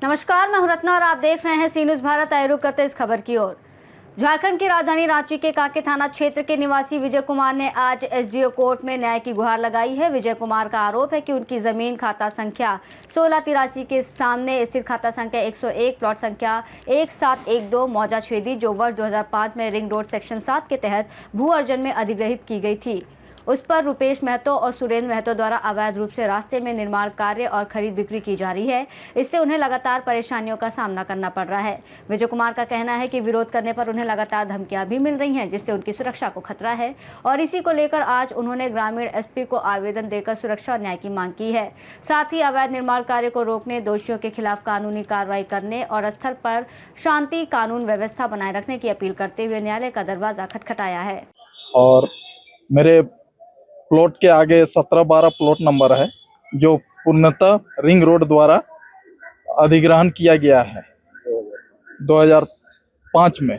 नमस्कार, मैं हूं रत्ना और आप देख रहे हैं सी न्यूज़ भारत। आए रुक करते इस खबर की ओर। झारखंड की राजधानी रांची के कांके थाना क्षेत्र के निवासी विजय कुमार ने आज एसडीओ कोर्ट में न्याय की गुहार लगाई है। विजय कुमार का आरोप है कि उनकी जमीन खाता संख्या 1683 के सामने स्थित खाता संख्या 101 प्लॉट संख्या 1712 मौजा छेदी, जो वर्ष 2005 में रिंग रोड सेक्शन 7 के तहत भू अर्जन में अधिग्रहित की गई थी, उस पर रुपेश महतो और सुरेंद्र महतो द्वारा अवैध रूप से रास्ते में निर्माण कार्य और खरीद बिक्री की जा रही है। इससे उन्हें लगातार परेशानियों का सामना करना पड़ रहा है। विजय कुमार का कहना है कि विरोध करने पर उन्हें लगातार धमकियां भी मिल रही हैं, जिससे उनकी सुरक्षा को खतरा है और इसी को लेकर आज उन्होंने ग्रामीण एसपी को आवेदन देकर सुरक्षा और न्याय की मांग की है। साथ ही अवैध निर्माण कार्य को रोकने, दोषियों के खिलाफ कानूनी कार्रवाई करने और स्थल पर शांति कानून व्यवस्था बनाए रखने की अपील करते हुए न्यायालय का दरवाजा खटखटाया है। और मेरे प्लॉट के आगे 17-12 प्लॉट नंबर है, जो पूर्णतः रिंग रोड द्वारा अधिग्रहण किया गया है 2005 में,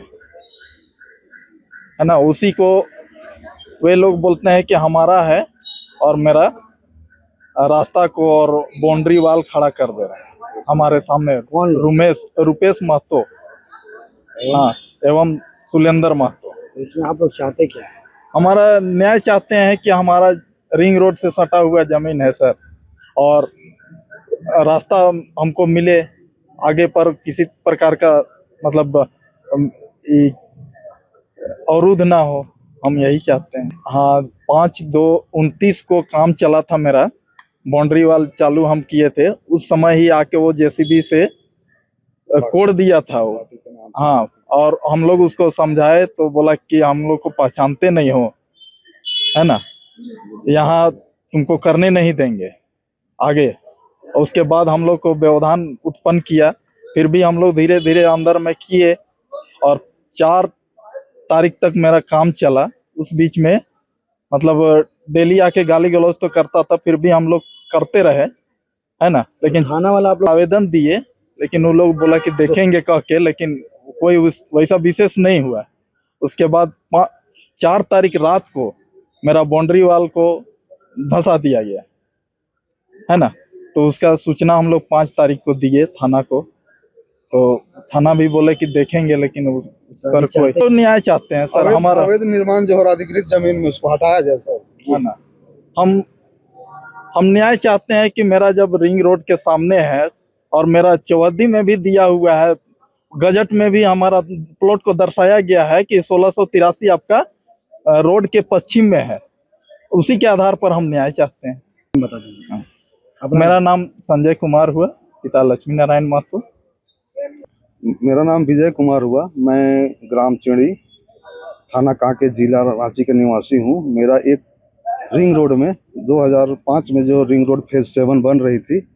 है ना। उसी को वे लोग बोलते हैं कि हमारा है और मेरा रास्ता को और बाउंड्री वाल खड़ा कर दे रहे हैं हमारे सामने। कौन? रुपेश महतो, हाँ, एवं सुलेंद्र महतो। इसमें आप लोग चाहते क्या है? हमारा न्याय चाहते हैं कि हमारा रिंग रोड से सटा हुआ जमीन है सर, और रास्ता हमको मिले, आगे पर किसी प्रकार का मतलब अवरुद्ध ना हो, हम यही चाहते हैं। हाँ, 5/2/29 को काम चला था मेरा, बाउंड्री वाल चालू हम किए थे, उस समय ही आके वो जेसीबी से कोड़ दिया था वो। हाँ, और हम लोग उसको समझाए तो बोला कि हम लोग को पहचानते नहीं हो, है ना, यहाँ तुमको करने नहीं देंगे आगे। और उसके बाद हम लोग को व्यवधान उत्पन्न किया, फिर भी हम लोग धीरे धीरे अंदर में किए और 4 तारीख तक मेरा काम चला। उस बीच में मतलब डेली आके गाली गलौज तो करता था, फिर भी हम लोग करते रहे, है ना। लेकिन थाना वाला आप लोग आवेदन दिए, लेकिन वो लोग बोला कि देखेंगे कह के, लेकिन कोई वैसा विशेष नहीं हुआ। उसके बाद 4 तारीख रात को मेरा बाउंड्री वाल को धंसा दिया गया, है ना। तो उसका सूचना हम लोग 5 तारीख को दिए थाना को, तो थाना भी बोले कि देखेंगे, लेकिन उस पर कोई तो न्याय चाहते हैं सर। हमारा अवैध निर्माण जो हो अधिकृत जमीन में उसको हटाया जाए सर, है ना। हम न्याय चाहते हैं कि मेरा जब रिंग रोड के सामने है और मेरा चौहद्दी में भी दिया हुआ है, गजट में भी हमारा प्लॉट को दर्शाया गया है कि 1683 आपका रोड के पश्चिम में है, उसी के आधार पर हम न्याय चाहते हैं। बता दीजिए। मेरा नाम संजय कुमार हुआ, पिता लक्ष्मी नारायण महतो। मेरा नाम विजय कुमार हुआ, मैं ग्राम चेड़ी, थाना कांके, जिला रांची के निवासी हूँ। मेरा एक रिंग रोड में 2005 में जो रिंग रोड फेज 7 बन रही थी,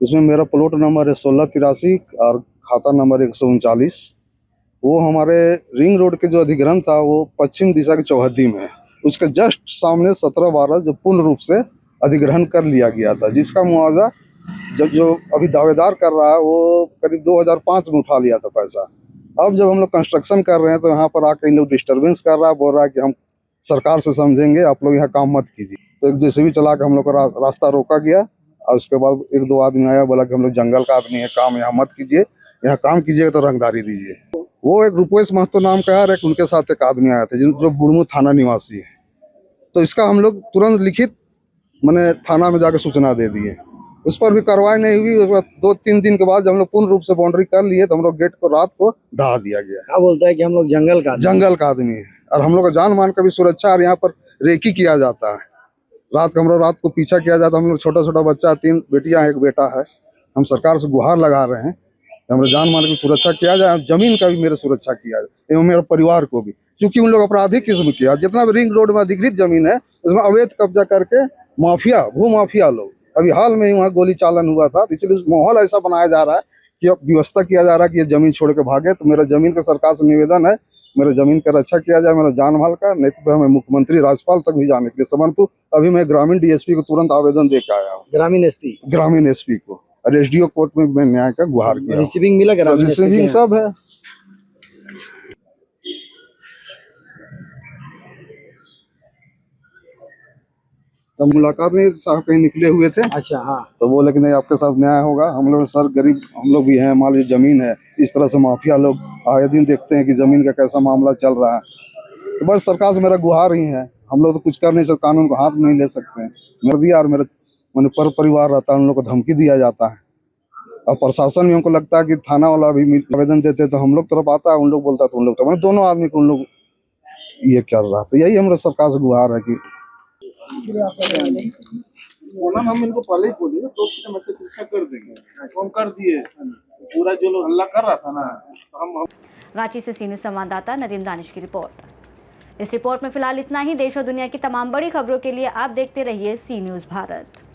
उसमें मेरा प्लॉट नंबर है 1683 और खाता नंबर 139। वो हमारे रिंग रोड के जो अधिग्रहण था वो पश्चिम दिशा की चौहद्दी में है। उसके जस्ट सामने 17/12 जो पूर्ण रूप से अधिग्रहण कर लिया गया था, जिसका मुआवजा जो अभी दावेदार कर रहा है वो करीब 2005 में उठा लिया था पैसा। अब जब हम लोग कंस्ट्रक्शन कर रहे हैं तो यहाँ पर आके इन लोग डिस्टर्बेंस कर रहा है, बोल रहा है कि हम सरकार से समझेंगे, आप लोग यहाँ काम मत कीजिए। तो एक जेसीबी चला के हम लोग का रास्ता रोका गया और उसके बाद 1-2 आदमी आया, बोला कि हम लोग जंगल का आदमी है, काम यहाँ मत कीजिए, यहाँ काम कीजिएगा तो रंगदारी दीजिए। वो एक रुपेश महतो नाम का है, एक उनके साथ एक आदमी आया था जो बुढ़मू थाना निवासी है। तो इसका हम लोग तुरंत लिखित मैंने थाना में जाकर सूचना दे दिए, उस पर भी कार्रवाई नहीं हुई। उसके बाद 2-3 दिन के बाद जब हम लोग पूर्ण रूप से बाउंड्री कर लिए तो हम लोग गेट को रात को ढहा दिया गया। क्या बोलता है कि हम लोग जंगल का आदमी है और हम लोग का जान मान का भी सुरक्षा, और यहाँ पर रेकी किया जाता है। रात को पीछा किया जाता है। हम लोग छोटा बच्चा, 3 बेटियां, 1 बेटा है। हम सरकार से गुहार लगा रहे हैं, हमारे जान मान की सुरक्षा किया जाए, जमीन का भी मेरे सुरक्षा किया जाए एवं मेरे परिवार को भी, क्योंकि उन लोग अपराधी किस्म किया। जितना भी रिंग रोड में अधिकृत जमीन है उसमें अवैध कब्जा करके माफिया, भू माफिया लोग, अभी हाल में ही वहाँ गोली चालन हुआ था, इसलिए माहौल ऐसा बनाया जा रहा है कि अब व्यवस्था किया जा रहा है कि ये जमीन छोड़ के भागे। तो मेरा जमीन का सरकार से निवेदन है, मेरे जमीन का रक्षा किया जाए, मेरा जान माल का, नहीं तो हमें मुख्यमंत्री, राज्यपाल तक भी जाने के लिए समर्थु। अभी मैं ग्रामीण डीएसपी को तुरंत आवेदन दे के आया हूँ, ग्रामीण एसपी को, और एसडीओ कोर्ट में मैं न्याय का गुहार किया। रिसीविंग मिला, रिसीविंग सब है। तो मुलाकात नहीं, साहब कहीं निकले हुए थे अच्छा हाँ। तो बोले कि नहीं आपके साथ न्याय होगा। हम लोग सर गरीब हम लोग भी हैं, मान लीजिए जमीन है, इस तरह से माफिया लोग आए दिन देखते हैं कि जमीन का कैसा मामला चल रहा है। तो बस सरकार से मेरा गुहार ही है, हम लोग तो कुछ कर नहीं सकते, कानून को हाथ में नहीं ले सकते हैं। मेरा दिया और मेरे मैंने पर परिवार रहता है, उन लोग को धमकी दिया जाता है। और प्रशासन में हमको लगता है कि थाना वाला भी आवेदन देते तो हम लोग तरफ आता है, उन लोग बोलता तो उन लोग, तो मैंने दोनों आदमी को उन लोग ये कर रहा। तो यही हमारा सरकार से गुहार है कि हम इनको पहले ही बोले तो मैसेज शिक्षा कर देंगे, हम कर दिए। पूरा जो लोग हल्ला कर रहा था ना, तो हम रांची से सी न्यूज़ संवाददाता नदीम दानिश की रिपोर्ट। इस रिपोर्ट में फिलहाल इतना ही। देश और दुनिया की तमाम बड़ी खबरों के लिए आप देखते रहिए सी न्यूज़ भारत।